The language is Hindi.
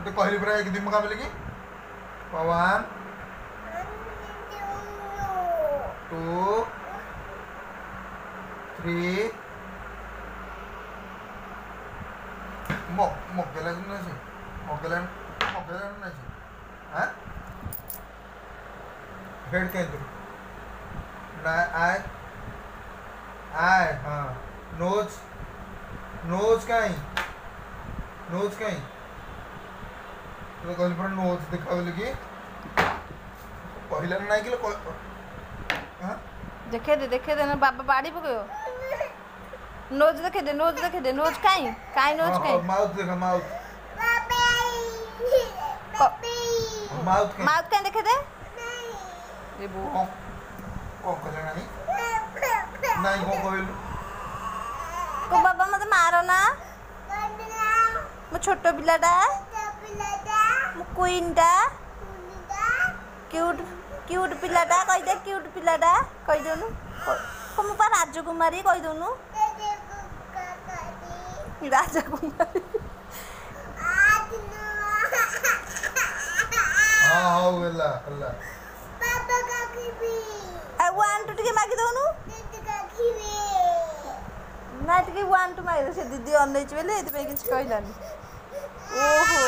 तो कहली पूरा एक दिन में बोले कि 1 2 3 मगेला मगेला मगेला हाँ हेड कहीं तो आई आई हाँ नोज नोज कहीं तो कहली पूरा नोज देखा लगी कहला नहीं कि हाँ देखे दे ना बाबा बाड़ी पकयो नोज देखे दे नोज काई नोज काई माउथ देखा माउथ माउथ काई देखे दे ये बो कौन कहला नहीं कौन कहलु को बाबा मत मारो ना मो छोटो पिलाटा मो क्वीनटा क्यूट पिलाटा कहि दे क्यूट पिलाटा कहि देनु को मो पा राजकुमारी कहि देनु राजकुमारी हां हो गेला अल्लाह पापा का खिबी आई वांट टू टिके मागी दोनु का खिबी ना टिके वांट टू मागी से दीदी अनलै छ बेले एते पे किछ कहलानी ओहो